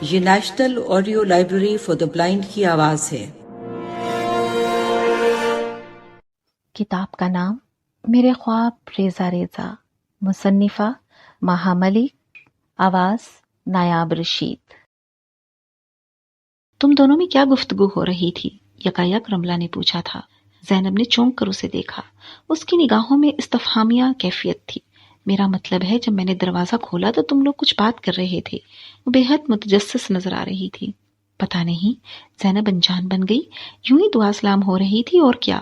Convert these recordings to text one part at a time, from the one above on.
یہ national audio library for the blind کی آواز ہے۔ کتاب کا نام میرے خواب ریزہ ریزہ، مصنفہ ماہا ملک، آواز نایاب رشید۔ تم دونوں میں کیا گفتگو ہو رہی تھی؟ یکایک رملہ نے پوچھا تھا۔ زینب نے چونک کر اسے دیکھا۔ اس کی نگاہوں میں استفہامیہ کیفیت تھی۔ میرا مطلب ہے جب میں نے دروازہ کھولا تو تم لوگ کچھ بات کر رہے تھے۔ وہ بے حد متجسس نظر آ رہی تھی۔ پتہ نہیں، زینب انجان بن گئی۔ یوں ہی دعا سلام ہو رہی تھی اور کیا۔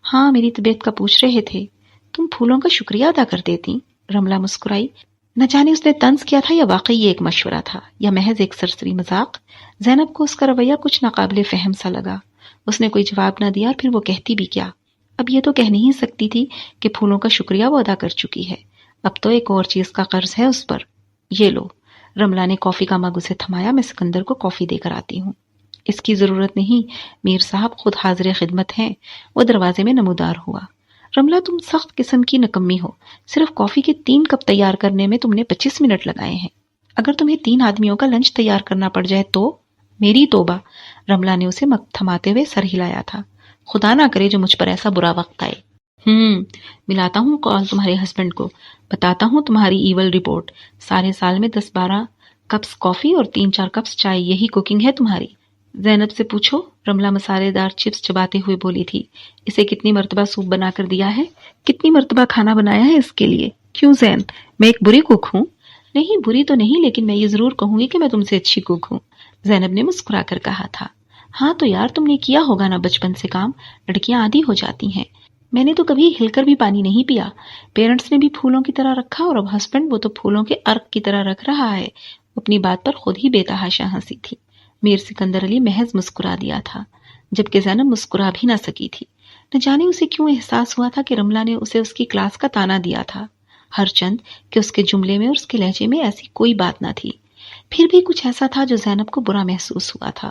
ہاں، میری طبیعت کا پوچھ رہے تھے۔ تم پھولوں کا شکریہ ادا کر دیتی۔ رملہ مسکرائی۔ نہ جانے اس نے طنز کیا تھا یا واقعی یہ ایک مشورہ تھا یا محض ایک سرسری مذاق۔ زینب کو اس کا رویہ کچھ ناقابل فہم سا لگا۔ اس نے کوئی جواب نہ دیا اور پھر وہ کہتی بھی کیا۔ اب یہ تو کہہ نہیں سکتی تھی کہ پھولوں کا شکریہ وہ ادا کر چکی ہے۔ اب تو ایک اور چیز کا قرض ہے اس پر۔ یہ لو۔ رملہ نے کافی کا مگ اسے تھمایا۔ میں سکندر کو کافی دے کر آتی ہوں۔ اس کی ضرورت نہیں، میر صاحب خود حاضر خدمت ہیں۔ وہ دروازے میں نمودار ہوا۔ رملہ، تم سخت قسم کی نکمی ہو۔ صرف کافی کے 3 کپ تیار کرنے میں تم نے 25 منٹ لگائے ہیں۔ اگر تمہیں 3 آدمیوں کا لنچ تیار کرنا پڑ جائے تو؟ میری توبہ! رملہ نے اسے مگ تھماتے ہوئے سر ہلایا تھا۔ خدا نہ کرے جو مجھ پر ایسا برا وقت آئے۔ ملاتا ہوں کال تمہارے ہسبینڈ کو، بتاتا ہوں تمہاری ایول رپورٹ۔ سارے سال میں 10-12 کپس کافی اور 3-4 کپس چائے، یہی کوکنگ ہے تمہاری؟ زینب سے پوچھو۔ رملہ مسالے دار چپس چباتے ہوئے بولی تھی۔ اسے کتنی مرتبہ سوپ بنا کر دیا ہے؟ کتنی مرتبہ کھانا بنایا ہے اس کے لیے؟ کیوں زین، میں ایک بری کوک ہوں؟ نہیں، بری تو نہیں، لیکن میں یہ ضرور کہوں گی کہ میں تم سے اچھی کوک ہوں، زینب نے مسکرا کر کہا تھا۔ ہاں تو یار، تم نے کیا ہوگا نا بچپن سے کام، لڑکیاں عادی ہو جاتی ہیں۔ میں نے تو کبھی ہل کر بھی پانی نہیں پیا۔ پیرنٹس نے بھی پھولوں کی طرح رکھا اور اب ہسبینڈ، وہ تو پھولوں کے عرق کی طرح رکھ رہا ہے۔ اپنی بات پر خود ہی بے تحاشا ہنسی تھی۔ میر سکندر علی محض مسکرا دیا تھا، جبکہ زینب مسکرا بھی نہ سکی تھی۔ نہ جانے اسے کیوں احساس ہوا تھا کہ رملہ نے اسے اس کی کلاس کا تانا دیا تھا، ہر چند کہ اس کے جملے میں اور اس کے لہجے میں ایسی کوئی بات نہ تھی۔ پھر بھی کچھ ایسا تھا جو زینب کو برا محسوس ہوا تھا۔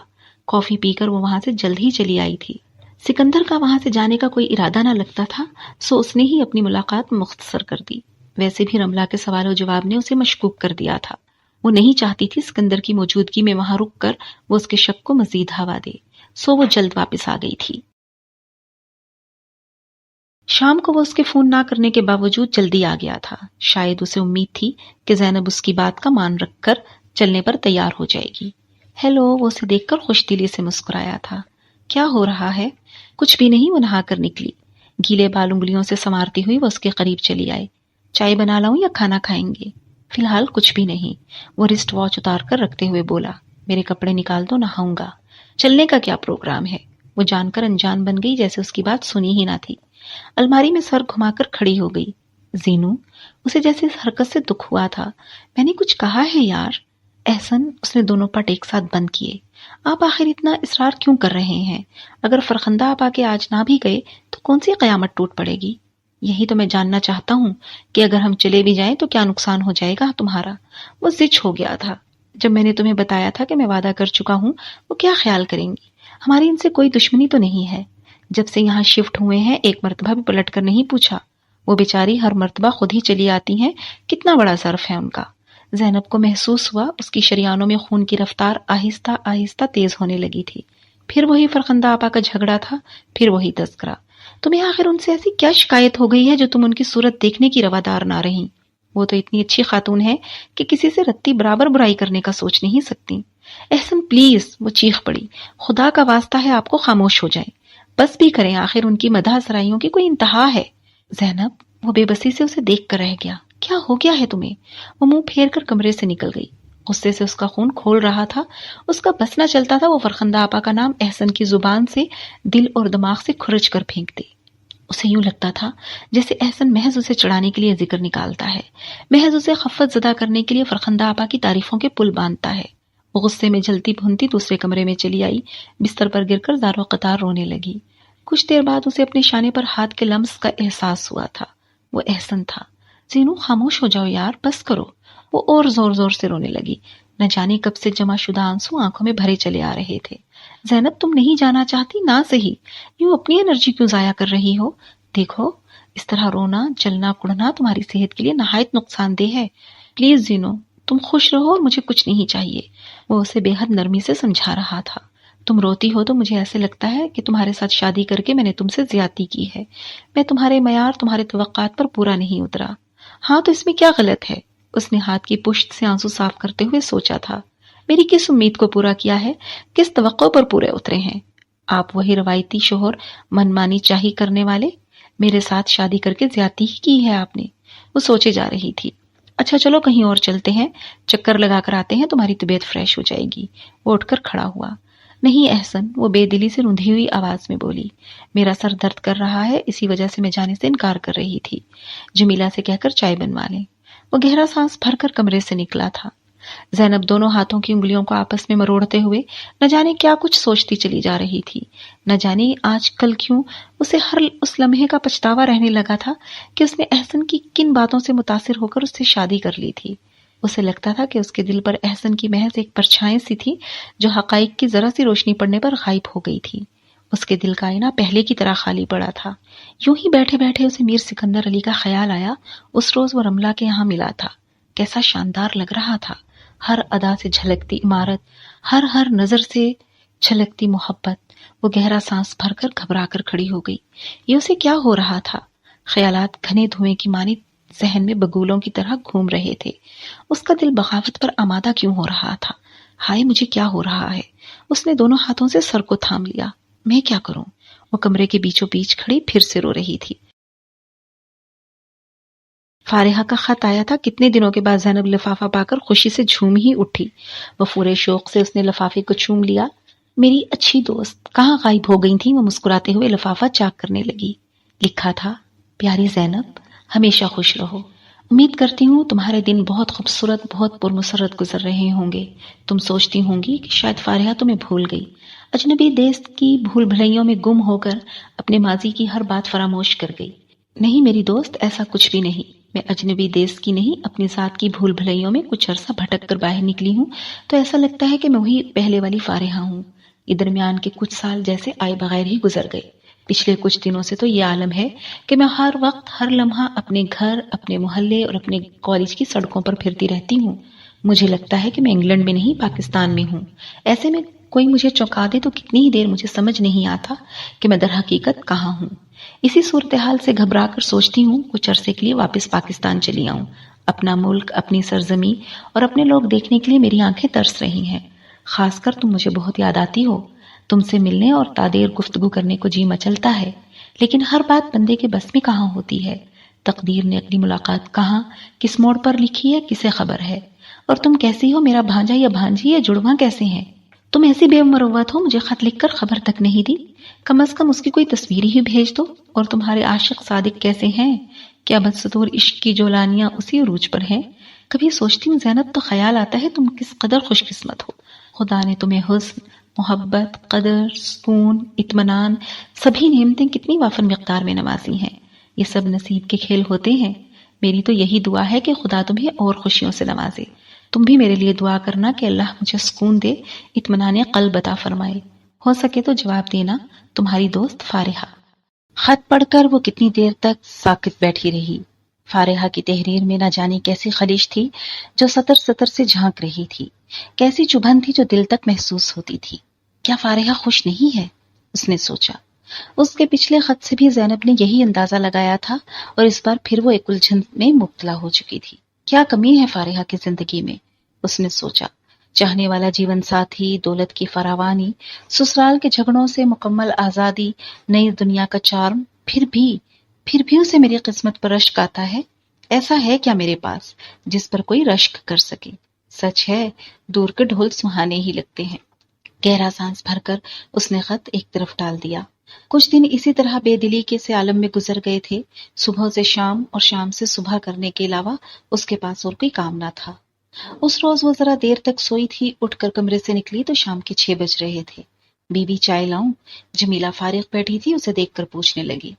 کافی پی کر وہ وہاں سے جلد ہی چلی آئی تھی۔ سکندر کا وہاں سے جانے کا کوئی ارادہ نہ لگتا تھا، سو اس نے ہی اپنی ملاقات مختصر کر دی۔ ویسے بھی رملہ کے سوال و جواب نے اسے مشکوک کر دیا تھا۔ وہ نہیں چاہتی تھی سکندر کی موجودگی میں وہاں رک کر وہ اس کے شک کو مزید ہوا دے، سو وہ جلد واپس آ گئی تھی۔ شام کو وہ اس کے فون نہ کرنے کے باوجود جلدی آ گیا تھا۔ شاید اسے امید تھی کہ زینب اس کی بات کا مان رکھ کر چلنے پر تیار ہو جائے گی۔ ہیلو، وہ اسے دیکھ کر خوش دلی سے مسکرایا تھا۔ کیا ہو رہا ہے؟ کچھ بھی نہیں، وہ نہا کر نکلی۔ گیلے بال انگلیوں سے سنوارتی ہوئی وہ اس کے قریب چلی آئی۔ چائے بنا لاؤں یا کھانا کھائیں گے؟ فی الحال کچھ بھی نہیں، وہ رسٹ واچ اتار کر رکھتے ہوئے بولا۔ میرے کپڑے نکال دو، نہاؤں گا۔ چلنے کا کیا پروگرام ہے؟ وہ جان کر انجان بن گئی، جیسے اس کی بات سنی ہی نہ تھی۔ الماری میں سر گھما کر کھڑی ہو گئی۔ زینو، اسے جیسے اس حرکت سے دکھ ہوا تھا۔ میں نے کچھ کہا ہے یار؟ احسن، اس نے دونوں پٹ ایک ساتھ بند کیے۔ آپ آخر اتنا اصرار کیوں کر رہے ہیں؟ اگر فرخندہ آپ آ کے آج نہ بھی گئے تو کون سی قیامت ٹوٹ پڑے گی؟ یہی تو میں جاننا چاہتا ہوں کہ اگر ہم چلے بھی جائیں تو کیا نقصان ہو جائے گا تمہارا؟ وہ زچ ہو گیا تھا۔ جب میں نے تمہیں بتایا تھا کہ میں وعدہ کر چکا ہوں، وہ کیا خیال کریں گی؟ ہماری ان سے کوئی دشمنی تو نہیں ہے۔ جب سے یہاں شفٹ ہوئے ہیں ایک مرتبہ بھی پلٹ کر نہیں پوچھا۔ وہ بیچاری ہر مرتبہ خود ہی چلی آتی ہیں، کتنا بڑا ظرف ہے ان کا۔ زینب کو محسوس ہوا اس کی شریانوں میں خون کی رفتار آہستہ آہستہ تیز ہونے لگی تھی۔ پھر وہی فرخندہ آپا کا جھگڑا تھا، پھر وہی تذکرہ۔ تمہیں آخر ان سے ایسی کیا شکایت ہو گئی ہے جو تم ان کی صورت دیکھنے کی روادار نہ رہیں؟ وہ تو اتنی اچھی خاتون ہے کہ کسی سے رتی برابر برائی کرنے کا سوچ نہیں سکتی۔ احسن پلیز، وہ چیخ پڑی، خدا کا واسطہ ہے آپ کو خاموش ہو جائیں، بس بھی کریں، آخر ان کی مدح سرائیوں کی کوئی انتہا ہے۔ زینب، وہ بے بسی سے اسے دیکھ کر رہ گیا۔ کیا ہو گیا ہے تمہیں؟ وہ منہ پھیر کر کمرے سے نکل گئی۔ غصے سے اس کا خون کھول رہا تھا۔ اس کا بس نہ چلتا تھا وہ فرخندہ آپا کا نام احسن کی زبان سے دل اور دماغ سے کھرچ کر پھینک دے۔ اسے یوں لگتا تھا جیسے احسن محض اسے چڑھانے کے لیے ذکر نکالتا ہے، محض اسے خفت زدہ کرنے کے لیے فرخندہ آپا کی تعریفوں کے پل باندھتا ہے۔ وہ غصے میں جلتی بھونتی دوسرے کمرے میں چلی آئی، بستر پر گر کر زار و قطار رونے لگی۔ کچھ دیر بعد اسے اپنے شانے پر ہاتھ کے لمس کا احساس ہوا تھا۔ وہ احسن تھا۔ زینو، خاموش ہو جاؤ یار، بس کرو۔ وہ اور زور زور سے رونے لگی۔ نہ جانے کب سے جمع شدہ آنسو آنکھوں میں بھرے چلے آ رہے تھے۔ زینب، تم نہیں جانا چاہتی؟ نہ صحیح، یوں اپنی انرجی کیوں ضائع کر رہی ہو؟ دیکھو، اس طرح رونا، جلنا، کڑنا تمہاری صحت کے لیے نہایت نقصان دہ ہے۔ پلیز زینو، تم خوش رہو اور مجھے کچھ نہیں چاہیے۔ وہ اسے بے حد نرمی سے سمجھا رہا تھا۔ تم روتی ہو تو مجھے ایسے لگتا ہے کہ تمہارے ساتھ شادی کر کے میں نے تم سے زیادتی کی ہے۔ میں تمہارے معیار، تمہارے توقعات پر پورا نہیں اترا۔ ہاں تو اس میں کیا غلط ہے؟ اس نے ہاتھ کی پشت سے آنسو صاف کرتے ہوئے سوچا تھا۔ میری کس امید کو پورا کیا ہے؟ کس توقع پر پورے اترے ہیں؟ آپ وہی روایتی شوہر، من مانی چاہی کرنے والے؟ میرے ساتھ شادی کر کے زیادتی ہی کی ہے آپ نے۔ وہ سوچے جا رہی تھی۔ اچھا چلو کہیں اور چلتے ہیں، چکر لگا کر آتے ہیں، تمہاری طبیعت فریش ہو جائے گی۔ وہ اٹھ کر کھڑا ہوا۔ نہیں احسن، وہ بے دلی سے روندھی ہوئی آواز میں بولی، میرا سر درد کر رہا ہے، اسی وجہ سے میں جانے سے انکار کر رہی تھی۔ جمیلہ سے کہہ کر چائے بنوا لیں۔ وہ گہرا سانس بھر کر کمرے سے نکلا تھا۔ زینب دونوں ہاتھوں کی انگلیوں کو آپس میں مروڑتے ہوئے نہ جانے کیا کچھ سوچتی چلی جا رہی تھی۔ نہ جانے آج کل کیوں اسے ہر اس لمحے کا پچھتاوا رہنے لگا تھا کہ اس نے احسن کی کن باتوں سے متاثر ہو کر اس سے شادی کر لی تھی۔ اسے لگتا تھا کہ اس کے دل پر احسن کی محض ایک پرچھائیں سی تھی جو حقائق کی ذرا سی روشنی پڑنے پر غائب ہو گئی تھی۔ اس کے دل کا آئینہ پہلے کی طرح خالی پڑا تھا۔ یوں ہی بیٹھے بیٹھے اسے میر سکندر علی کا خیال آیا۔ اس روز وہ رملہ کے یہاں ملا تھا، کیسا شاندار لگ رہا تھا، ہر ادا سے جھلکتی عمارت، ہر نظر سے چھلکتی محبت۔ وہ گہرا سانس بھر کر گھبرا کر کھڑی ہو گئی۔ یہ اسے کیا ہو رہا تھا؟ خیالات گھنے دھوئیں کی مانند ذہن میں بگولوں کی طرح گھوم رہے تھے۔ اس کا دل بغاوت پر آمادہ کیوں ہو رہا تھا؟ ہائے مجھے کیا ہو رہا ہے؟ اس نے دونوں ہاتھوں سے سر کو تھام لیا۔ میں کیا کروں؟ وہ کمرے کے بیچوں بیچ کھڑی پھر سے رو رہی تھی۔ فارحہ کا خط آیا تھا۔ کتنے دنوں کے بعد زینب لفافہ پا کر خوشی سے جھوم ہی اٹھی۔ وہ پورے شوق سے اس نے لفافے کو چوم لیا۔ میری اچھی دوست کہاں غائب ہو گئی تھی؟ وہ مسکراتے ہوئے لفافہ چاک کرنے لگی۔ لکھا تھا، پیاری زینب ہمیشہ خوش رہو۔ امید کرتی ہوں تمہارے دن بہت خوبصورت، بہت پرمسرت گزر رہے ہوں گے۔ تم سوچتی ہوں گی کہ شاید فارحہ تمہیں بھول گئی، اجنبی دیس کی بھول بھلائیوں میں گم ہو کر اپنے ماضی کی ہر بات فراموش کر گئی۔ نہیں میری دوست، ایسا کچھ بھی نہیں۔ میں اجنبی دیس کی نہیں، اپنی ذات کی بھول بھلائیوں میں کچھ عرصہ بھٹک کر باہر نکلی ہوں تو ایسا لگتا ہے کہ میں وہی پہلے والی فارحہ ہوں۔ یہ درمیان کے کچھ سال جیسے آئے بغیر ہی گزر گئے۔ پچھلے کچھ دنوں سے تو یہ عالم ہے کہ میں ہر وقت، ہر لمحہ اپنے گھر، اپنے محلے اور اپنے کالج کی سڑکوں پر پھرتی رہتی ہوں۔ مجھے لگتا ہے کہ میں انگلینڈ میں نہیں، پاکستان میں ہوں۔ ایسے میں کوئی مجھے چونکا دے تو کتنی ہی دیر مجھے سمجھ نہیں آتا کہ میں در حقیقت کہاں ہوں۔ اسی صورتحال سے گھبرا کر سوچتی ہوں کچھ عرصے کے لیے واپس پاکستان چلی آؤں۔ اپنا ملک، اپنی سرزمین اور اپنے لوگ دیکھنے کے لیے میری آنکھیں ترس رہی ہیں۔ خاص کر تم مجھے بہت یاد آتی ہو۔ تم سے ملنے اور تادیر گفتگو کرنے کو جی مچلتا ہے، لیکن ہر بات بندے کے بس میں کہاں ہوتی ہے؟ تقدیر نے اگلی ملاقات کہاں، کس موڑ پر لکھی ہے، کسے خبر ہے؟ اور تم کیسی ہو؟ میرا بھانجا یا بھانجی یا جڑواں کیسے ہیں؟ تم ایسی بے مروت ہو، مجھے خط لکھ کر خبر تک نہیں دی۔ کم از کم اس کی کوئی تصویر ہی بھیج دو۔ اور تمہارے عاشق صادق کیسے ہیں؟ کیا بدستور عشق کی جولانیاں اسی عروج پر ہیں؟ کبھی سوچتی ہوں زینب تو خیال آتا ہے تم کس قدر خوش قسمت ہو۔ خدا نے تمہیں حسن، محبت، قدر، سکون، اطمینان، سبھی نعمتیں کتنی وافر مقدار میں نوازی ہیں۔ یہ سب نصیب کے کھیل ہوتے ہیں۔ میری تو یہی دعا ہے کہ خدا تمہیں اور خوشیوں سے نوازے۔ تم بھی میرے لیے دعا کرنا کہ اللہ مجھے سکون دے، اطمینان قلب عطا فرمائے۔ ہو سکے تو جواب دینا، تمہاری دوست فارحہ۔ خط پڑھ کر وہ کتنی دیر تک ساکت بیٹھی رہی۔ فارحہ کی تحریر میں نہ جانے کیسی خلش تھی جو سطر سطر سے جھانک رہی تھی، کیسی چبھن تھی جو دل تک محسوس ہوتی تھی۔ کیا فارحہ خوش نہیں ہے؟ اس نے سوچا۔ اس کے پچھلے خط سے بھی زینب نے یہی اندازہ لگایا تھا اور اس بار پھر وہ ایک الجھن میں مبتلا ہو چکی تھی۔ کیا کمی ہے فارحہ کی زندگی میں؟ اس نے سوچا۔ چاہنے والا جیون ساتھی، دولت کی فراوانی، سسرال کے جھگڑوں سے مکمل آزادی، نئی دنیا کا چارم، پھر بھی اسے میری قسمت پر رشک آتا ہے۔ ایسا ہے کیا میرے پاس جس پر کوئی رشک کر سکے؟ سچ ہے، دور کے ڈھول سہانے ہی لگتے ہیں۔ گہرا سانس بھر کر اس نے خط ایک طرف ڈال دیا۔ کچھ دن اسی طرح بے دلی کے سے عالم میں گزر گئے تھے۔ صبح سے شام اور شام سے صبح کرنے کے علاوہ اس کے پاس اور کوئی کام نہ تھا۔ اس روز وہ ذرا دیر تک سوئی تھی، اٹھ کر کمرے سے نکلی تو شام کے 6 بج رہے تھے۔ بی بی چائے لاؤں؟ جمیلہ فارغ بیٹھی تھی، اسے دیکھ کر پوچھنے لگی۔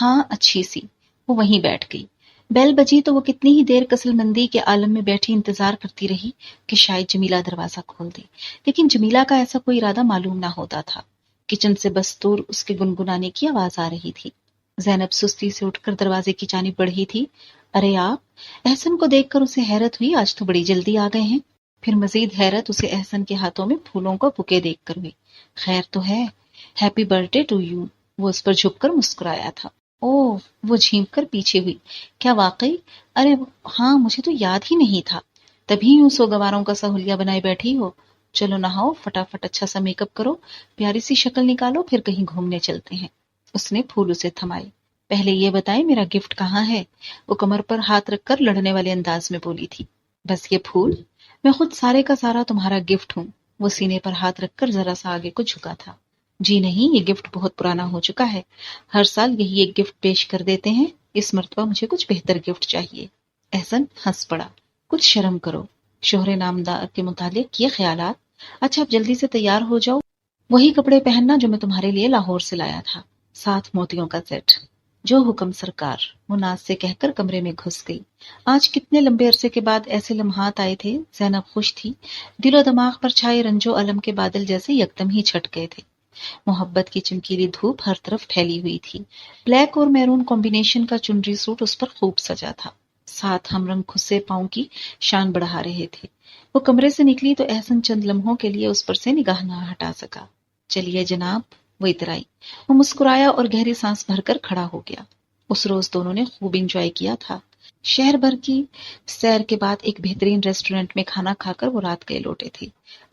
ہاں اچھی سی۔ وہ وہیں بیٹھ گئی۔ بیل بجی تو وہ کتنی ہی دیر کسل مندی کے عالم میں بیٹھی انتظار کرتی رہی کہ شاید جمیلہ دروازہ کھول دے، لیکن جمیلہ کا ایسا کوئی ارادہ معلوم نہ ہوتا تھا۔ کچن سے بس دور اس کے گنگنانے کی آواز آ رہی تھی۔ زینب سستی سے اٹھ کر دروازے کی جانب بڑھی تھی۔ ارے آپ! احسن کو دیکھ کر اسے حیرت ہوئی، آج تو بڑی جلدی آ گئے ہیں۔ پھر مزید حیرت اسے احسن کے ہاتھوں میں پھولوں کو بکے دیکھ کر ہوئی۔ خیر تو ہے؟ Happy birthday to you. وہ اس پر جھک کر مسکرایا تھا۔ اوہ! وہ جھینک کر پیچھے ہوئی۔ کیا واقعی؟ ارے ہاں، مجھے تو یاد ہی نہیں تھا۔ تبھی یوں سوگواروں کا سہولیہ بنائے بیٹھی ہو۔ چلو نہاؤ، فٹافٹ اچھا سا میک اپ کرو، پیاری سی شکل نکالو، پھر کہیں گھومنے چلتے ہیں۔ اس نے پھول اسے تھمائے۔ پہلے یہ بتائیں میرا گفٹ کہاں ہے؟ وہ کمر پر ہاتھ رکھ کر لڑنے والے انداز میں بولی تھی۔ بس یہ پھول؟ میں خود سارے کا سارا تمہارا گفٹ ہوں۔ وہ سینے پر ہاتھ رکھ کر ذرا سا آگے کو جھکا تھا۔ جی نہیں، یہ گفٹ بہت پرانا ہو چکا ہے، ہر سال یہی ایک گفٹ پیش کر دیتے ہیں، اس مرتبہ مجھے کچھ بہتر گفٹ چاہیے۔ احسن ہنس پڑا۔ کچھ شرم کرو، شوہر نامدار کے متعلق یہ خیالات۔ اچھا اب جلدی سے تیار ہو جاؤ، وہی کپڑے پہننا جو میں تمہارے لیے لاہور سے لایا تھا، ساتھ موتیوں کا سیٹ۔ جو حکم سرکار، وہ ناز سے کہہ کر کمرے میں گھس گئی۔ آج کتنے لمبے عرصے کے بعد ایسے لمحات آئے تھے، زینب خوش تھی، دل و دماغ پر چھائے رنج و الم کے بادل جیسے یکدم ہی چھٹ گئے تھے۔ محبت کی چمکیلی دھوپ ہر طرف پھیلی ہوئی تھی۔ بلیک اور میرون کمبینیشن کا چنری سوٹ اس پر خوب سجا تھا، ساتھ ہم رنگ کھسے پاؤں کی شان بڑھا رہے تھے۔ وہ کمرے سے نکلی تو احسن چند لمحوں کے لیے اس پر سے نگاہ نہ ہٹا سکا۔ چلیے جناب، وہ اترائی۔ وہ مسکرایا اور گہری سانس بھر کر کھڑا ہو گیا۔ اس روز دونوں نے خوب انجوائے کیا تھا۔ شہر بھر کی سیر کے بعد ایک بہترین ریسٹورنٹ میں کھانا کھا کر وہ رات گئے لوٹے تھے۔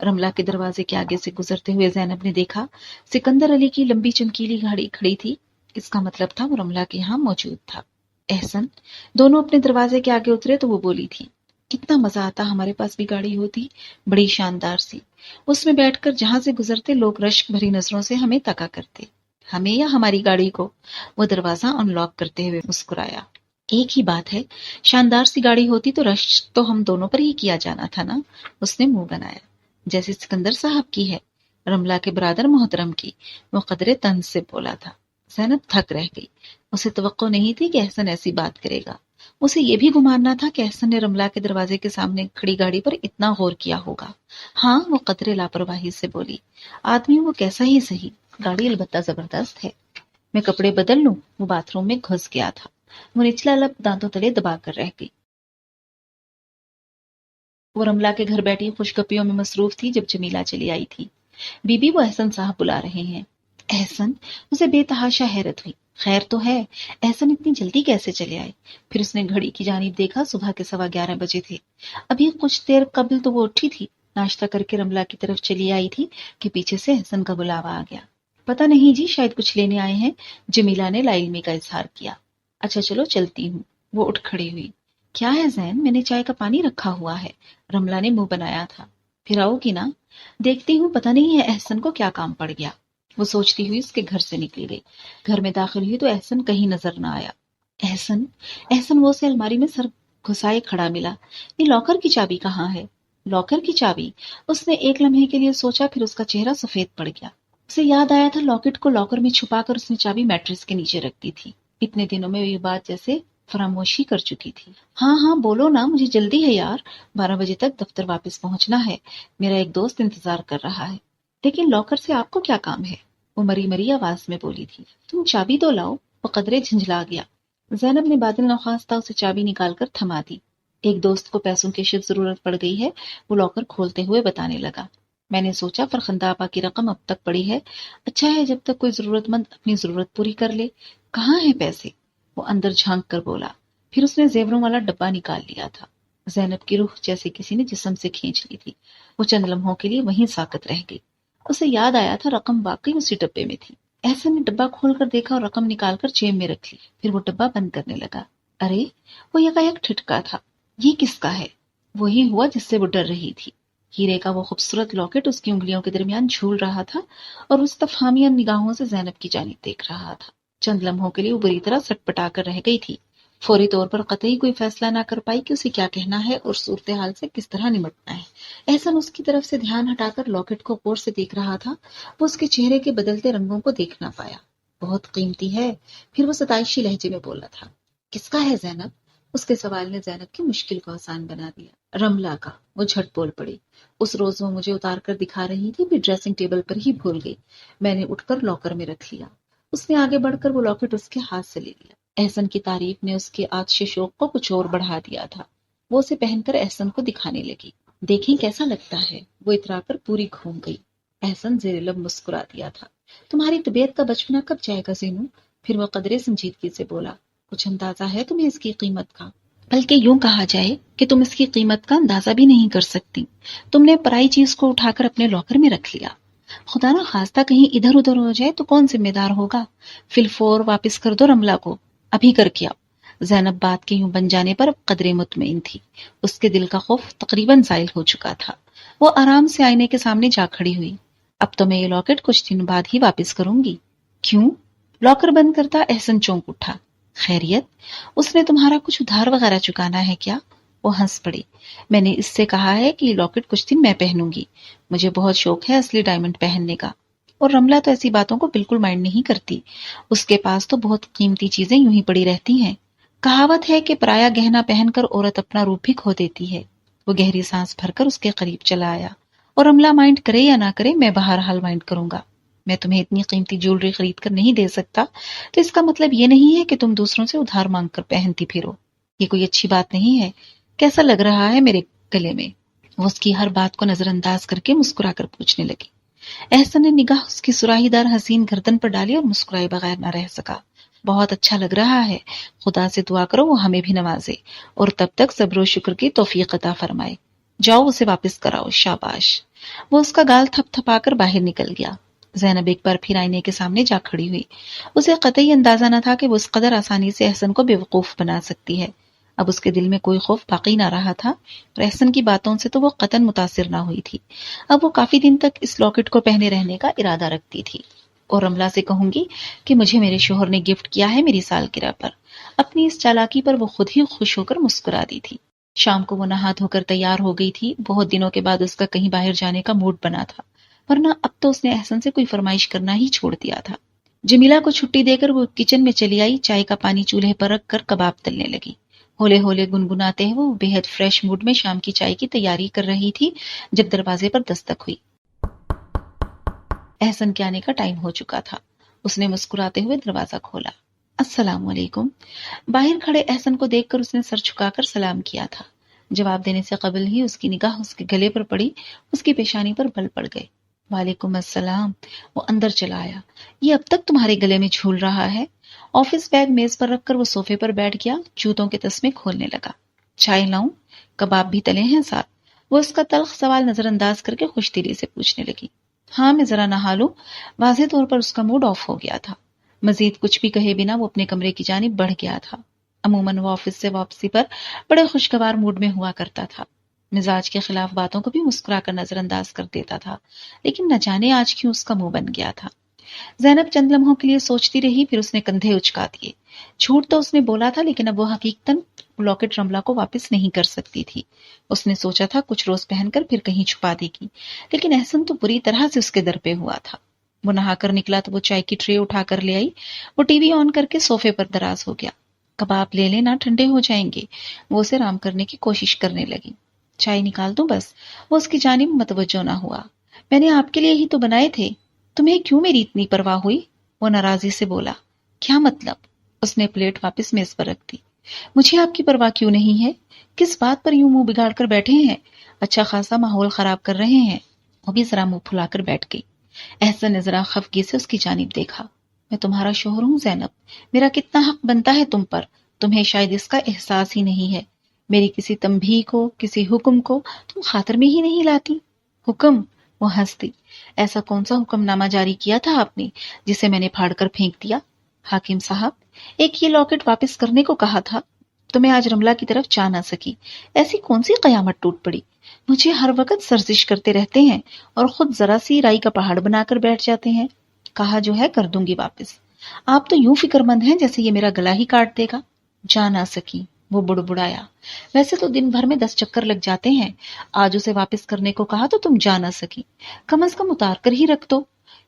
رملہ کے دروازے کے آگے سے گزرتے ہوئے زینب نے دیکھا سکندر علی کی لمبی چمکیلی گاڑی کھڑی تھی۔ اس کا مطلب تھا وہ رملہ کے یہاں موجود تھا۔ احسن، دونوں اپنے دروازے کے آگے اترے تو وہ بولی تھی، کتنا مزہ آتا ہمارے پاس بھی گاڑی ہوتی، بڑی شاندار سی، اس میں بیٹھ کر جہاں سے گزرتے لوگ رشک بھری نظروں سے ہمیں تکا کرتے۔ ہمیں یا ہماری گاڑی کو؟ وہ دروازہ ان لاک کرتے ہوئے مسکرایا۔ ایک ہی بات ہے، شاندار سی گاڑی ہوتی تو رشک تو ہم دونوں پر ہی کیا جانا تھا نا۔ اس نے منہ بنایا۔ جیسے سکندر صاحب کی ہے، رملہ کے برادر محترم کی، وہ قدرے طنز سے بولا تھا۔ زینب تھک رہ گئی، اسے توقع نہیں تھی کہ احسن ایسی بات کرے گا۔ اسے یہ بھی گمان نہ تھا کہ احسن نے رملہ کے دروازے کے سامنے کھڑی گاڑی پر اتنا غور کیا ہوگا۔ ہاں، وہ قدرے لاپرواہی سے بولی، آدمی وہ کیسا ہی سہی، گاڑی البتہ زبردست ہے۔ میں کپڑے بدل لوں؟ وہ باتھ روم میں گھس گیا تھا۔ وہ نچلا لب دانتوں تلے دبا کر رہ گئی۔ وہ رملہ کے گھر بیٹھی خوش گپیوں میں مصروف تھی جب جمیلہ چلی آئی تھی۔ بی بی، وہ احسن صاحب بلا رہے ہیں۔ احسن؟ اسے بے تحاشا حیرت ہوئی۔ خیر تو ہے، احسن اتنی جلدی کیسے چلے آئے؟ پھر اس نے گھڑی کی جانب دیکھا، صبح کے 11:15 بجے تھے۔ ابھی کچھ دیر قبل تو وہ اٹھی تھی، ناشتہ کر کے رملہ کی طرف چلی آئی تھی کہ پیچھے سے احسن کا بلاوا آ گیا۔ پتہ نہیں جی، شاید کچھ لینے آئے ہیں، جمیلہ نے لا علمی کا اظہار کیا۔ اچھا چلو چلتی ہوں۔ وہ اٹھ کھڑی ہوئی۔ کیا ہے زین؟ میں نے چائے کا پانی رکھا ہوا ہے، رملہ نے منہ بنایا تھا۔ پھر آؤ گی نا؟ دیکھتی ہوں، پتہ نہیں ہے احسن کو کیا کام پڑ گیا۔ وہ سوچتی ہوئی اس کے گھر سے نکلی گئی۔ گھر میں داخل ہوئی تو احسن کہیں نظر نہ آیا۔ احسن؟ احسن وہ اسے الماری میں سر گھسائے کھڑا ملا۔ یہ لاکر کی چابی کہاں ہے؟ لاکر کی چابی؟ اس نے ایک لمحے کے لیے سوچا، پھر اس کا چہرہ سفید پڑ گیا۔ اسے یاد آیا تھا لاکٹ کو لاکر میں چھپا کر اس نے چابی میٹرس کے نیچے رکھ دی تھی۔ اتنے دنوں میں یہ بات جیسے فراموشی کر چکی تھی۔ ہاں ہاں بولو نا، مجھے جلدی ہے یار، 12 بجے تک دفتر واپس پہنچنا ہے، میرا ایک دوست انتظار کر رہا ہے۔ لیکن لاکر سے آپ کو کیا کام ہے؟ وہ مری مری آواز میں بولی تھی۔ تم چابی تو لاؤ۔ وہ قدرے جھنجھلا گیا۔ زینب نے بادل نخواستہ اسے چابی نکال کر تھما دی۔ ایک دوست کو پیسوں کی شد ضرورت پڑ گئی ہے، وہ لاکر کھولتے ہوئے بتانے لگا۔ میں نے سوچا فرخندہ آپا کی رقم اب تک پڑی ہے، اچھا ہے جب تک کوئی ضرورت مند اپنی ضرورت پوری کر لے۔ کہاں ہیں پیسے؟ وہ اندر جھانک کر بولا۔ پھر اس نے زیوروں والا ڈبہ نکال لیا تھا۔ زینب کی روح جیسے کسی نے جسم سے کھینچ لی تھی۔ وہ چند لمحوں کے لیے وہیں ساکت رہ گئی۔ اسے یاد آیا تھا رقم واقعی اسی ڈبے میں تھی۔ احسن نے ڈبہ کھول کر دیکھا اور رقم نکال کر جیب میں رکھ لی۔ پھر وہ ڈبہ بند کرنے لگا۔ ارے، وہ یکایک ٹھٹکا تھا۔ یہ کس کا ہے؟ وہی ہوا جس سے وہ ڈر رہی تھی۔ ہیرے کا وہ خوبصورت لاکٹ اس کی انگلیوں کے درمیان جھول رہا تھا اور اس تفہامیہ نگاہوں سے زینب کی جانب دیکھ رہا تھا۔ چند لمحوں کے لیے وہ بری طرح سٹ پٹا کر رہ گئی تھی۔ فوری طور پر قطعی کوئی فیصلہ نہ کر پائی کہ اسے کیا کہنا ہے اور صورتحال سے کس طرح نمٹنا ہے۔ احسن اس کی طرف سے دھیان ہٹا کر لاکٹ کو غور سے دیکھ رہا تھا۔ وہ اس کے چہرے کے بدلتے رنگوں کو دیکھ نہ پایا۔ بہت قیمتی ہے۔ پھر وہ ستائشی لہجے میں بولا تھا۔ کس کا ہے زینب؟ اس کے سوال نے زینب کی مشکل کو آسان بنا دیا۔ رملہ کا۔ وہ جھٹ بول پڑی۔ اس روز وہ مجھے اتار کر دکھا رہی تھی، پھر ڈریسنگ ٹیبل پر ہی بھول گئی۔ میں نے اٹھ کر لاکر میں رکھ لیا۔ اس نے آگے بڑھ کر وہ لاکٹ اس کے ہاتھ سے لے لیا۔ احسن کی تعریف نے اس کے آتش شوق کو کچھ اور بڑھا دیا تھا۔ وہ اسے پہن کر احسن کو دکھانے لگی۔ دیکھیں کیسا لگتا ہے۔ وہ اترا کر پوری گھوم گئی۔ احسن زیر لب مسکرا دیا تھا۔ تمہاری طبیعت کا بچپنا کب جائے گا زینو؟ پھر وہ قدرے سنجیدگی سے بولا، کچھ اندازہ ہے تمہیں اس کی قیمت کا؟ بلکہ یوں کہا جائے کہ تم اس کی قیمت کا اندازہ بھی نہیں کر سکتی۔ تم نے پرائی چیز کو اٹھا کر اپنے لاکر میں رکھ لیا۔ خدا نہ خواستہ کہیں ادھر ادھر ہو جائے تو کون ذمہ دار ہوگا؟ فی الفور واپس کر دو رملہ کو، ابھی کر کے آؤ۔ زینب بات کے یوں بن جانے پر اب قدرے مطمئن تھی۔ اس کے دل کا خوف تقریباً زائل ہو چکا تھا۔ وہ آرام سے آئینے کے سامنے جا کھڑی ہوئی۔ اب تو میں یہ لاکٹ کچھ دن بعد ہی واپس کروں گی۔ کیوں؟ لاکر بند کرتا احسن چونک اٹھا۔ خیریت؟ اس نے تمہارا کچھ ادھار وغیرہ چکانا ہے کیا؟ وہ ہنس پڑی۔ میں نے اس سے کہا ہے کہ یہ لاکٹ کچھ دن میں پہنوں گی۔ مجھے بہت شوق ہے اصلی ڈائمنڈ پہننے کا۔ اور رملہ تو ایسی باتوں کو بالکل مائنڈ نہیں کرتی۔ اس کے پاس تو بہت قیمتی چیزیں یوں ہی پڑی رہتی ہیں۔ کہاوت ہے کہ پرایا گہنا پہن کر عورت اپنا روپ بھی کھو دیتی ہے۔ وہ گہری سانس بھر کر اس کے قریب چلا آیا۔ اور رملہ مائنڈ کرے یا نہ کرے، میں بہرحال مائنڈ کروں گا۔ میں تمہیں اتنی قیمتی جیولری خرید کر نہیں دے سکتا، تو اس کا مطلب یہ نہیں ہے کہ تم دوسروں سے ادھار مانگ کر پہنتی پھرو۔ یہ کوئی اچھی بات نہیں ہے۔ کیسا لگ رہا ہے میرے گلے میں؟ وہ اس کی ہر بات کو نظر انداز کر کے مسکرا کر پوچھنے لگی۔ احسن نے نگاہ اس کی سراہی دار حسین گردن پر ڈالی اور مسکرائے بغیر نہ رہ سکا۔ بہت اچھا لگ رہا ہے۔ خدا سے دعا کرو وہ ہمیں بھی نوازے اور تب تک صبر و شکر کی توفیق عطا فرمائے۔ جاؤ اسے واپس کراؤ، شاباش۔ وہ اس کا گال تھپ تھپا کر باہر نکل گیا۔ زینب ایک بار پھر آئینے کے سامنے جا کھڑی ہوئی۔ اسے قطعی اندازہ نہ تھا کہ وہ اس قدر آسانی سے احسن کو بیوقوف بنا سکتی ہے۔ اب اس کے دل میں کوئی خوف باقی نہ رہا تھا اور احسن کی باتوں سے تو وہ قطعاً متاثر نہ ہوئی تھی۔ اب وہ کافی دن تک اس لاکٹ کو پہنے رہنے کا ارادہ رکھتی تھی۔ اور رملہ سے کہوں گی کہ مجھے میرے شوہر نے گفٹ کیا ہے میری سالگرہ پر۔ اپنی اس چالاکی پر وہ خود ہی خوش ہو کر مسکرا دی تھی۔ شام کو وہ نہا دھو کر تیار ہو گئی تھی۔ بہت دنوں کے بعد اس کا کہیں باہر جانے کا موڈ بنا تھا، ورنہ اب تو اس نے احسن سے کوئی فرمائش کرنا ہی چھوڑ دیا تھا۔ جمیلہ کو چھٹی دے کر وہ کچن میں چلی آئی۔ چائے کا پانی چولہے پر رکھ کر کباب تلنے لگی۔ ہولے ہولے گنگناتے ہوئے وہ بے حد فریش موڈ میں شام کی چائے کی تیاری کر رہی تھی جب دروازے پر دستک ہوئی۔ احسن کے آنے کا ٹائم ہو چکا تھا۔ اس نے مسکراتے ہوئے دروازہ کھولا۔ السلام علیکم۔ باہر کھڑے احسن کو دیکھ کر اس نے سر چھکا کر سلام کیا تھا۔ جواب دینے سے قبل ہی اس کی نگاہ اس کے گلے پر پڑی۔ اس کی پیشانی پر بل پڑ گئے۔ وعلیکم السلام۔ وہ اندر چلا آیا۔ یہ اب تک تمہارے گلے میں جھول رہا ہے؟ آفس بیگ میز پر رکھ کر وہ صوفے پر بیٹھ گیا، جوتوں کے تسمے کھولنے لگا۔ چائے لاؤں؟ کباب بھی تلے ہیں ساتھ؟ وہ اس کا تلخ سوال نظر انداز کر کے خوش دلی سے پوچھنے لگی۔ ہاں میں ذرا نہا لوں۔ واضح طور پر اس کا موڈ آف ہو گیا تھا۔ مزید کچھ بھی کہے بنا وہ اپنے کمرے کی جانب بڑھ گیا تھا۔ عموماً وہ آفس سے واپسی پر بڑے خوشگوار موڈ میں ہوا کرتا تھا۔ مزاج کے خلاف باتوں کو بھی مسکرا کر نظر انداز کر دیتا تھا، لیکن نہ جانے آج کیوں اس کا منہ بن گیا تھا۔ زینب چند لمحوں کے لیے سوچتی رہی، پھر اس نے کندھے اچکا دیے۔ جھوٹ تو اس نے بولا تھا، لیکن اب وہ حقیقتاً لاکٹ رملہ کو واپس نہیں کر سکتی تھی۔ اس نے سوچا تھا کچھ روز پہن کر پھر کہیں چھپا دے گی، لیکن احسن تو بری طرح سے اس کے در پہ ہوا تھا۔ وہ نہا کر نکلا تو وہ چائے کی ٹرے اٹھا کر لے آئی۔ وہ ٹی وی آن کر کے صوفے پر دراز ہو گیا۔ کباب لے لینا، ٹھنڈے ہو جائیں گے۔ وہ اسے آرام کرنے کی کوشش کرنے لگی۔ چائے نکال دوں بس؟ وہ اس کی جانب متوجہ نہ ہوا۔ میں نے آپ کے لیے ہی تو بنائے تھے، تمہیں کیوں میری اتنی پرواہ ہوئی؟ وہ ناراضی سے بولا۔ کیا مطلب؟ اس نے پلیٹ واپس میز پر رکھ دی۔ مجھے آپ کی پرواہ کیوں نہیں ہے؟ کس بات پر یوں منہ بگاڑ کر بیٹھے ہیں؟ اچھا خاصا ماحول خراب کر رہے ہیں۔ وہ بھی ذرا منہ پھلا کر بیٹھ گئی۔ احسن نے ذرا خفگی سے اس کی جانب دیکھا۔ میں تمہارا شوہر ہوں زینب، میرا کتنا حق بنتا ہے تم پر، تمہیں شاید اس کا احساس ہی نہیں ہے۔ میری کسی تنبیہ کو، کسی حکم کو تم خاطر میں ہی نہیں لاتی۔ حکم؟ وہ ہنس دی۔ ایسا کون سا حکم نامہ جاری کیا تھا آپ نے جسے میں نے پھاڑ کر پھینک دیا؟ حاکم صاحب، ایک یہ لاکٹ واپس کرنے کو کہا تھا تو میں آج رملہ کی طرف جا نہ سکی۔ ایسی کون سی قیامت ٹوٹ پڑی؟ مجھے ہر وقت سرزش کرتے رہتے ہیں اور خود ذرا سی رائی کا پہاڑ بنا کر بیٹھ جاتے ہیں۔ کہا جو ہے کر دوں گی واپس۔ آپ تو یوں فکر مند ہیں جیسے یہ میرا گلا ہی کاٹ دے گا۔ جا نہ سکی، وہ بڑبڑایا۔ ویسے تو دن بھر میں 10 چکر لگ جاتے ہیں، آج اسے واپس کرنے کو کہا تو تم جا نہ سکی۔ کم از کم اتار کر ہی رکھ دو،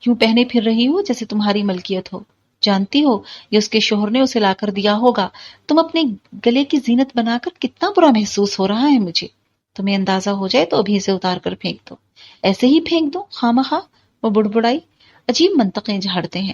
یوں پہنے پھر رہی ہو جیسے تمہاری ملکیت ہو۔ جانتی ہو یہ اس کے شوہر نے اسے لا کر دیا ہوگا۔ تم اپنے گلے کی زینت بنا کر کتنا برا محسوس ہو رہا ہے مجھے۔ تمہیں اندازہ ہو جائے تو ابھی اسے اتار کر پھینک دو۔ ایسے ہی پھینک دو خواہ مخواہ؟ وہ بڑبڑائی۔ عجیب منطقیں جھاڑتے ہیں۔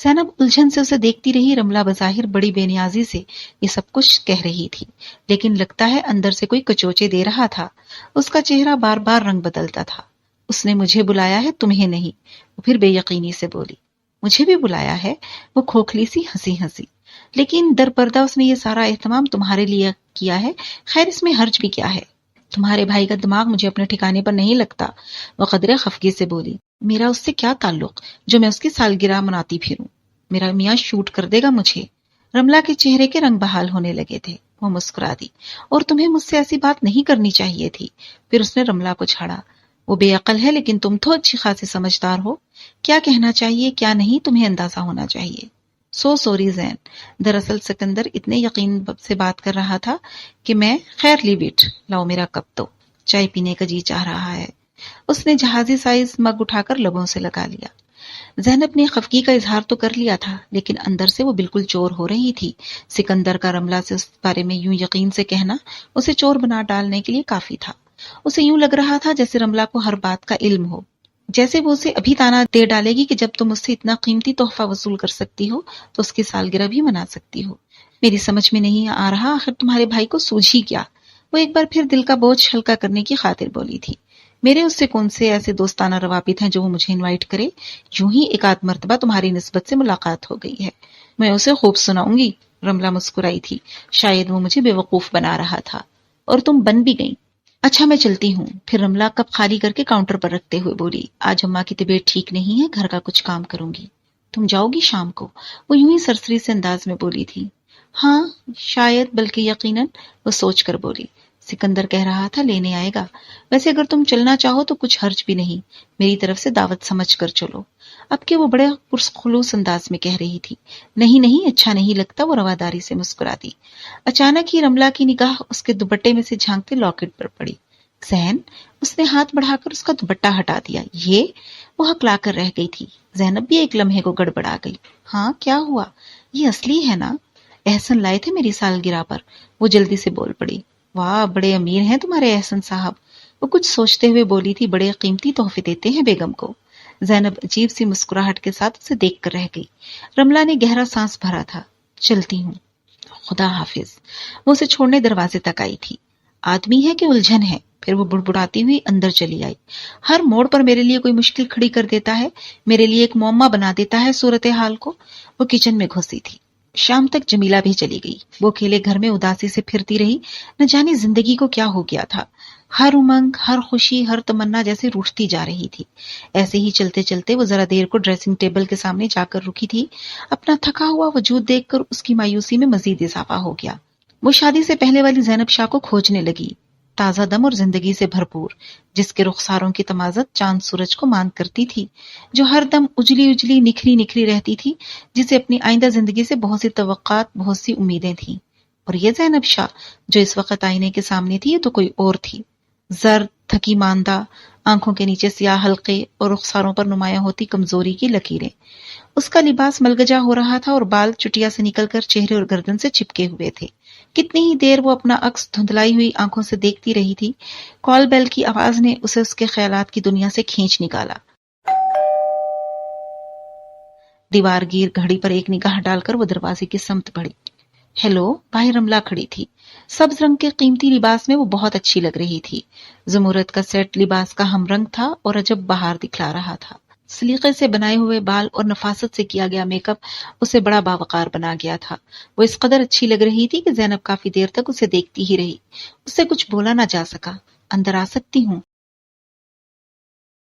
زینب الجھن سے اسے دیکھتی رہی. رملہ بظاہر بڑی بے نیازی سے یہ سب کچھ کہہ رہی تھی، لیکن لگتا ہے اندر سے کوئی کچوچے دے رہا تھا. اس کا چہرہ بار بار رنگ بدلتا تھا. اس نے مجھے بلایا ہے، تمہیں نہیں. وہ پھر بے یقینی سے بولی. مجھے بھی بلایا ہے. وہ کھوکھلی سی ہنسی. لیکن در پردہ اس نے یہ سارا اہتمام تمہارے لیے کیا ہے. خیر اس میں حرج بھی کیا ہے؟ تمہارے بھائی کا دماغ مجھے اپنے ٹھکانے پر نہیں لگتا. وہ قدرے خفگی سے بولی. میرا اس سے کیا تعلق جو میں اس کی سالگرہ مناتی پھروں؟ میرا میاں شوٹ کر دے گا مجھے. رملہ کے چہرے کے رنگ بحال ہونے لگے تھے. وہ مسکرا دی. اور تمہیں مجھ سے ایسی بات نہیں کرنی چاہیے تھی. پھر اس نے رملہ کو چھاڑا. وہ بے عقل ہے لیکن تم تو اچھی خاصی سمجھدار ہو. کیا کہنا چاہیے کیا نہیں تمہیں اندازہ ہونا چاہیے. سو سوری زین. دراصل سکندر اتنے یقین سے بات کر رہا تھا کہ میں خیر لیو اٹ. لاؤ میرا کپ دو. چائے پینے کا جی چاہ رہا ہے. اس نے جہازی سائز مگ اٹھا کر لبوں سے لگا لیا. زینب نے خفگی کا اظہار تو کر لیا تھا لیکن اندر سے وہ بالکل چور ہو رہی تھی. سکندر کا رملہ سے اس بارے میں یوں یقین سے کہنا اسے چور بنا ڈالنے کے لیے کافی تھا. اسے یوں لگ رہا تھا جیسے رملہ کو ہر بات کا علم ہو، جیسے وہ اسے ابھی تانا دے ڈالے گی کہ جب تم اس سے اتنا قیمتی تحفہ وصول کر سکتی ہو تو اس کی سالگرہ بھی منا سکتی ہو. میری سمجھ میں نہیں آ رہا آخر تمہارے بھائی کو سوجھی کیا. وہ ایک بار پھر دل کا بوجھ ہلکا کرنے کی خاطر بولی تھی. میرے اس سے کون سے ایسے دوستانہ روابط ہیں جو وہ مجھے انوائٹ کرے. یوں ہی ایک آدھ مرتبہ تمہاری نسبت سے ملاقات ہو گئی ہے. میں اسے خوب سناؤں گی. رملہ مسکرائی تھی. شاید وہ مجھے بے وقوف بنا رہا تھا. اور تم بن بھی گئی. اچھا میں چلتی ہوں. پھر رملہ کپ خالی کر کے کاؤنٹر پر رکھتے ہوئے بولی. آج اماں کی طبیعت ٹھیک نہیں ہے، گھر کا کچھ کام کروں گی. تم جاؤ گی شام کو؟ وہ یوں ہی سرسری سے انداز میں بولی تھی. ہاں شاید، بلکہ یقیناً. وہ سوچ کر بولی. سکندر کہہ رہا تھا لینے آئے گا. ویسے اگر تم چلنا چاہو تو کچھ حرج بھی نہیں. میری طرف سے دعوت سمجھ کر چلو. اب کہ وہ بڑے پرخلوص انداز میں کہہ رہی تھی. نہیں اچھا نہیں لگتا. وہ رواداری سے مسکرا دی. اچانک ہی رملہ کی نگاہ اس کے دوپٹے میں سے جھانکتے لاکٹ پر پڑی. زین. اس نے ہاتھ بڑھا کر اس کا دوپٹہ ہٹا دیا. یہ؟ وہ ہکلا کر رہ گئی تھی. زینب بھی ایک لمحے کو گڑبڑا گئی. ہاں کیا ہوا؟ یہ اصلی ہے نا؟ احسن لائے تھے میری سالگرہ پر. وہ جلدی سے بول پڑی. واہ بڑے امیر ہیں تمہارے احسن صاحب. وہ کچھ سوچتے ہوئے بولی تھی. بڑے قیمتی تحفے دیتے ہیں بیگم کو. زینب عجیب سی مسکراہٹ کے ساتھ اسے دیکھ کر رہ گئی. رملہ نے گہرا سانس بھرا تھا. چلتی ہوں. خدا حافظ. وہ اسے چھوڑنے دروازے تک آئی تھی. آدمی ہے کہ الجھن ہے. پھر وہ بڑبڑاتی ہوئی اندر چلی آئی. ہر موڑ پر میرے لیے کوئی مشکل کھڑی کر دیتا ہے، میرے لیے ایک معمہ بنا دیتا ہے صورتحال کو. وہ کچن میں گھسی تھی. شام تک جمیلہ بھی چلی گئی. وہ اکیلے گھر میں اداسی سے پھرتی رہی. نہ جانے زندگی کو کیا ہو گیا تھا. ہر امنگ، ہر خوشی، ہر تمنا جیسے روٹھتی جا رہی تھی. ایسے ہی چلتے چلتے وہ ذرا دیر کو ڈریسنگ ٹیبل کے سامنے جا کر رکی تھی. اپنا تھکا ہوا وجود دیکھ کر اس کی مایوسی میں مزید اضافہ ہو گیا. وہ شادی سے پہلے والی زینب شاہ کو کھوجنے لگی، تازہ دم اور زندگی سے بھرپور، جس کے رخساروں کی تمازت چاند سورج کو ماند کرتی تھی، جو ہر دم اجلی اجلی نکھری نکھری رہتی تھی، جسے اپنی آئندہ زندگی سے بہت سی توقعات، بہت سی امیدیں تھیں. اور یہ زینب شاہ جو اس وقت آئینے کے سامنے تھی، یہ تو کوئی اور تھی. زرد، تھکی ماندہ، آنکھوں کے نیچے سیاہ حلقے اور رخساروں پر نمایاں ہوتی کمزوری کی لکیریں. اس کا لباس ملگجا ہو رہا تھا اور بال چٹیا سے نکل کر چہرے اور گردن سے چپکے ہوئے تھے. کتنی ہی دیر وہ اپنا عکس دھندلائی ہوئی آنکھوں سے دیکھتی رہی تھی. کال بیل کی آواز نے اسے اس کے خیالات کی دنیا سے کھینچ نکالا. دیوار گیر گھڑی پر ایک نگاہ ڈال کر وہ دروازے کی سمت بڑھی. ہیلو. باہر رملہ کھڑی تھی. سبز رنگ کے قیمتی لباس میں وہ بہت اچھی لگ رہی تھی. زمرد کا سیٹ لباس کا ہم رنگ تھا اور عجب بہار دکھلا رہا تھا. سلیقے سے بنائے ہوئے بال اور نفاست سے کیا گیا میک اپ اسے بڑا باوقار بنا گیا تھا. وہ اس قدر اچھی لگ رہی تھی کہ زینب کافی دیر تک اسے دیکھتی ہی رہی. اس سے کچھ بولا نہ جا سکا. اندر آ سکتی ہوں؟